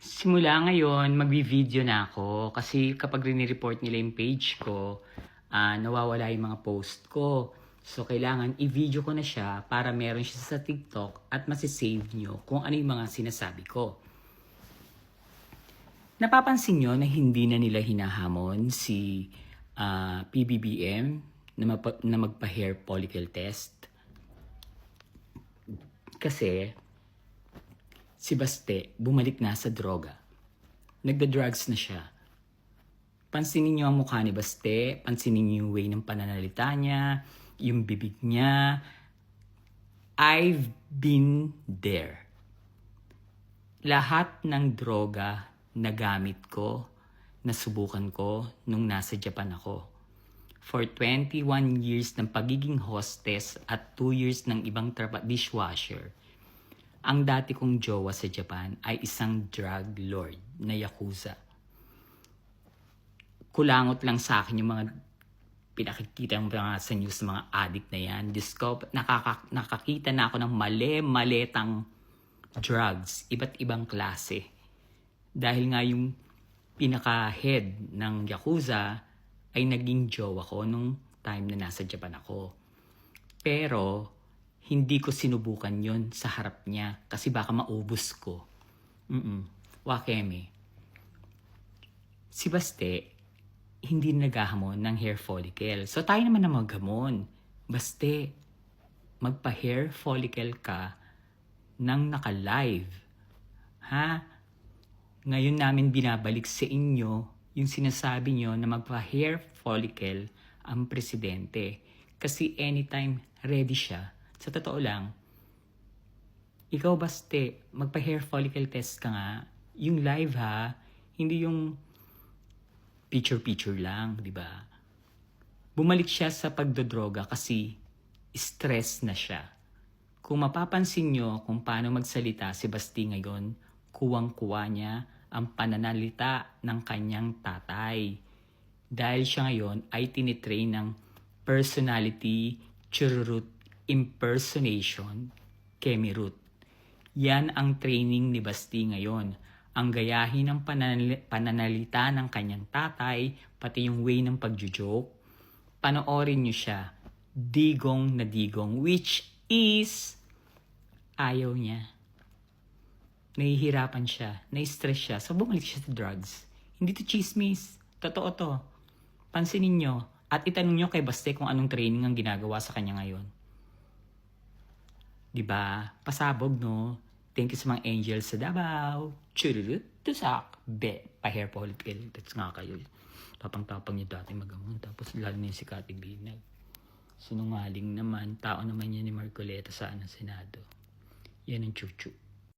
Simula ngayon, magvi-video na ako kasi kapag rini-report nila yung page ko, nawawala yung mga post ko. So, kailangan i-video ko na siya para meron siya sa TikTok at masisave nyo kung ano yung mga sinasabi ko. Napapansin nyo na hindi na nila hinahamon si PBBM na magpa-hair follicle test? Kasi si Baste bumalik na sa droga. Nagda-drugs na siya. Pansinin niyo ang mukha ni Baste, pansinin niyo yung way ng pananalita niya, yung bibig niya. I've been there. Lahat ng droga na gamit ko, nasubukan ko nung nasa Japan ako. For 21 years ng pagiging hostess at 2 years ng ibang dishwasher, ang dati kong jowa sa Japan ay isang drug lord na yakuza. Kulangot lang sa akin yung mga pinakikita ng mga sa news ng mga addict na yan. Diyos ko, nakakita na ako ng mali-maletang drugs, iba't ibang klase. Dahil nga yung pinaka-head ng yakuza ay naging jowa ko nung time na nasa Japan ako. Pero hindi ko sinubukan yon sa harap niya kasi baka maubos ko. Wakeme. Si Baste, hindi naghahamon ng hair follicle. So tayo naman na maghamon. Baste, magpa-hair follicle ka nang naka-live. Ha? Ngayon namin binabalik sa inyo yung sinasabi nyo na magpa-hair follicle ang presidente. Kasi anytime ready siya. Sa totoo lang, ikaw Baste, magpa-hair follicle test ka nga. Yung live ha, hindi yung picture-picture lang, di ba? Bumalik siya sa pagdodroga kasi stress na siya. Kung mapapansin nyo kung paano magsalita si Basti ngayon, kuwang-kuwa niya ang pananalita ng kanyang tatay. Dahil siya ngayon ay tinitrain ng personality chururut impersonation kemirut. Yan ang training ni Basti ngayon. Ang gayahin ng pananalita ng kanyang tatay, pati yung way ng pagjo-joke. Panoorin nyo siya. Digong na digong, which is ayaw niya. Nahihirapan siya, na-stress siya, so bumalik siya sa drugs. Hindi to chismis, totoo to. Pansinin nyo, at itanong nyo kay Baste kung anong training ang ginagawa sa kanya ngayon. Diba? Pasabog, no? Thank you sa mga angels sa Davao. Chururut, tusak, pa-hair follicle. That's nga kayo. Tapang-tapang niya dati magamon. Tapos lalo na yung si Kati Binag. Sinungaling naman, tao naman yan ni Marcoleta sa Senado. Yan ang chuchu.